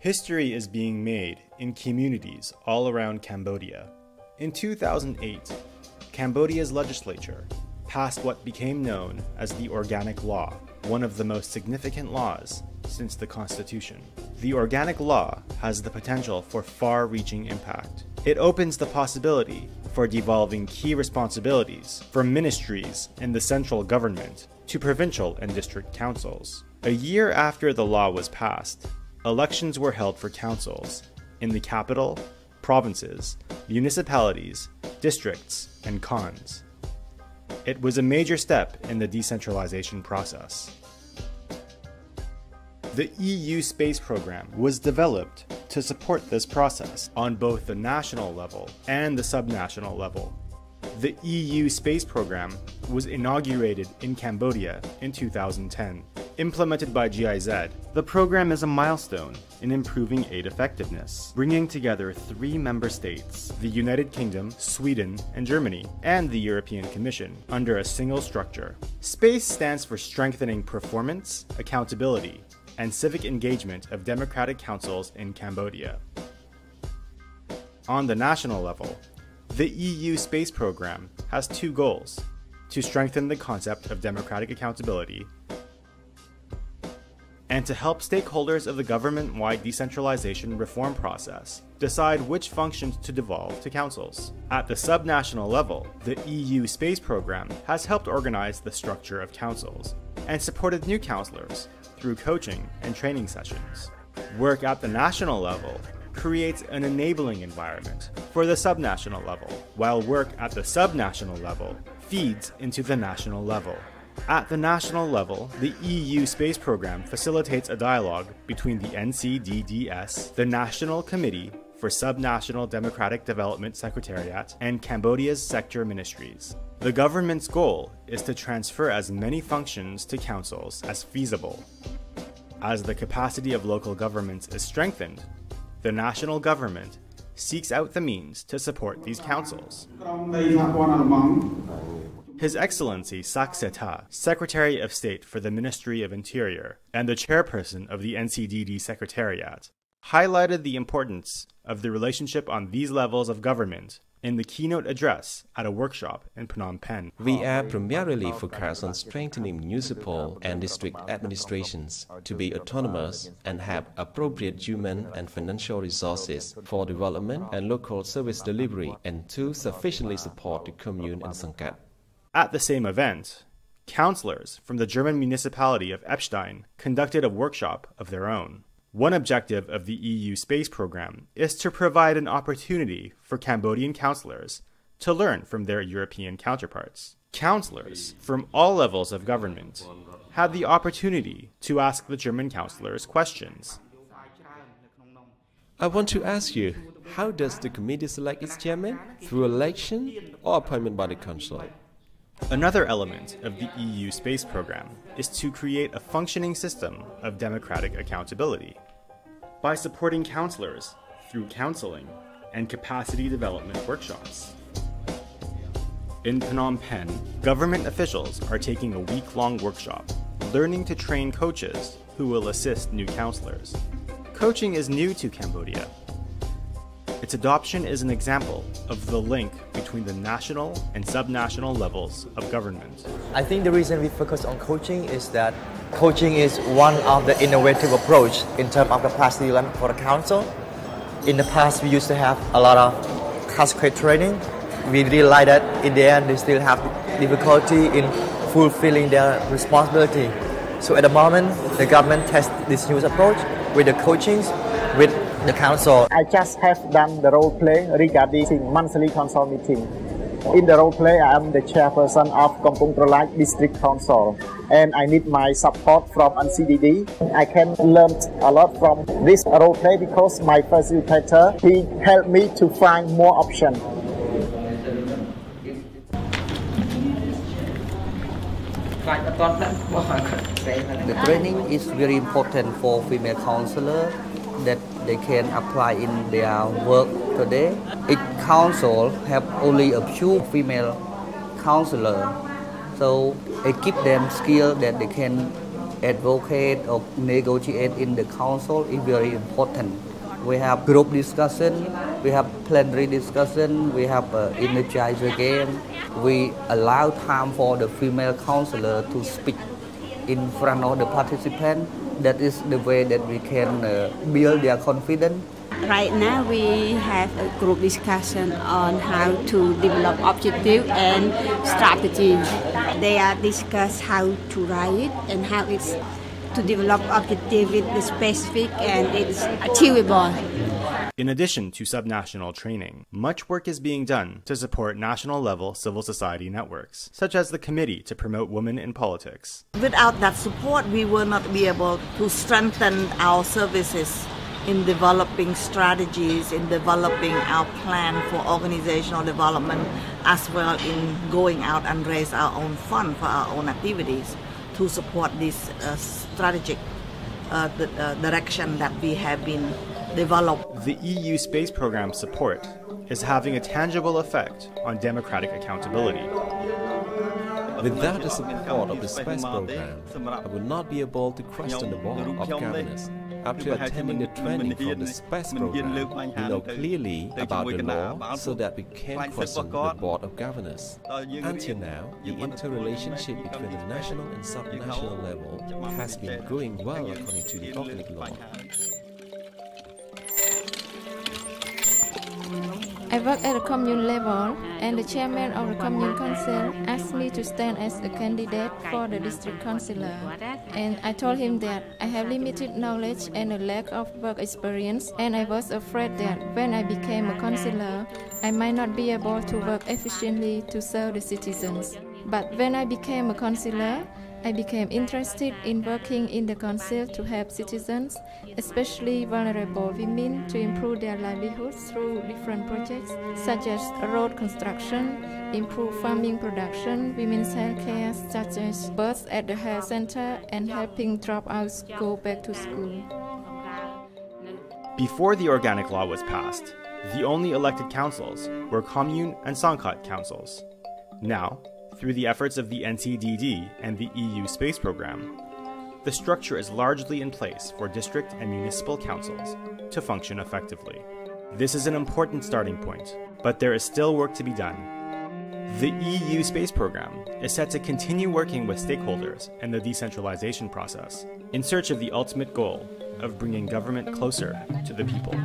History is being made in communities all around Cambodia. In 2008, Cambodia's legislature passed what became known as the Organic Law, one of the most significant laws since the Constitution. The Organic Law has the potential for far-reaching impact. It opens the possibility for devolving key responsibilities from ministries in the central government to provincial and district councils. A year after the law was passed, elections were held for councils in the capital, provinces, municipalities, districts, and khans. It was a major step in the decentralization process. The EU Space Program was developed to support this process on both the national level and the subnational level. The EU Space Program was inaugurated in Cambodia in 2010. Implemented by GIZ, the program is a milestone in improving aid effectiveness, bringing together 3 member states, the United Kingdom, Sweden, and Germany, and the European Commission, under a single structure. SPACE stands for Strengthening Performance, Accountability, and Civic Engagement of Democratic Councils in Cambodia. On the national level, the EU Space Program has 2 goals: to strengthen the concept of democratic accountability and to help stakeholders of the government-wide decentralization reform process decide which functions to devolve to councils. At the subnational level, the EU Space Program has helped organize the structure of councils and supported new councillors through coaching and training sessions. Work at the national level creates an enabling environment for the subnational level, while work at the subnational level feeds into the national level. At the national level, the EU Space Program facilitates a dialogue between the NCDD-S, the National Committee for Subnational Democratic Development Secretariat, and Cambodia's sector ministries. The government's goal is to transfer as many functions to councils as feasible. As the capacity of local governments is strengthened, the national government seeks out the means to support these councils. His Excellency Sakseta, Secretary of State for the Ministry of Interior and the chairperson of the NCDD Secretariat, highlighted the importance of the relationship on these levels of government in the keynote address at a workshop in Phnom Penh. We are primarily focused on strengthening municipal and district administrations to be autonomous and have appropriate human and financial resources for development and local service delivery, and to sufficiently support the commune and Sangkat. At the same event, councillors from the German municipality of Epstein conducted a workshop of their own. One objective of the EU Space Program is to provide an opportunity for Cambodian councillors to learn from their European counterparts. Councillors from all levels of government had the opportunity to ask the German councillors questions. I want to ask you, how does the committee select its chairman? Through election or appointment by the council? Another element of the EU Space Program is to create a functioning system of democratic accountability. By supporting councillors through counseling and capacity development workshops. In Phnom Penh, government officials are taking a week-long workshop, learning to train coaches who will assist new councillors. Coaching is new to Cambodia. Its adoption is an example of the link between the national and subnational levels of government. I think the reason we focus on coaching is that coaching is one of the innovative approach in terms of capacity development for the council. In the past, we used to have a lot of cascade training. We realized that in the end, they still have difficulty in fulfilling their responsibility. So at the moment, the government tests this new approach with the coachings, with the council. I just have done the role play regarding monthly council meeting. In the role play, I am the chairperson of Kampong Chhnang District Council, and I need my support from NCDD. I can learn a lot from this role play because my facilitator, he helped me to find more options. The training is very important for female councillors that they can apply in their work today. Each council have only a few female councillors, so it gives them skill that they can advocate or negotiate in the council is very important. We have group discussion, we have plenary discussion, we have energizer game. We allow time for the female councillor to speak in front of the participants. That is the way that we can build their confidence. Right now we have a group discussion on how to develop objective and strategy. They are discuss how to write and how it's to develop objective with the specific and it's achievable. In addition to subnational training, much work is being done to support national-level civil society networks, such as the Committee to Promote Women in Politics. Without that support, we will not be able to strengthen our services in developing strategies, in developing our plan for organizational development, as well in going out and raise our own fund for our own activities to support this strategic direction that we have been developed. The EU space program support is having a tangible effect on democratic accountability. Without the support of the space program, I would not be able to question the board of governors. After attending the training from the space program, we know clearly about the law so that we can question the board of governors. Until now, the interrelationship between the national and subnational level has been going well according to the organic law. I work at the commune level, and the chairman of the commune council asked me to stand as a candidate for the district councillor. And I told him that I have limited knowledge and a lack of work experience, and I was afraid that when I became a councillor, I might not be able to work efficiently to serve the citizens. But when I became a councillor, I became interested in working in the council to help citizens, especially vulnerable women, to improve their livelihoods through different projects such as road construction, improve farming production, women's health care such as births at the health center, and helping dropouts go back to school. Before the organic law was passed, the only elected councils were commune and Sangkat councils. Now, through the efforts of the NCDD and the EU space program, the structure is largely in place for district and municipal councils to function effectively. This is an important starting point, but there is still work to be done. The EU space program is set to continue working with stakeholders in the decentralization process in search of the ultimate goal of bringing government closer to the people.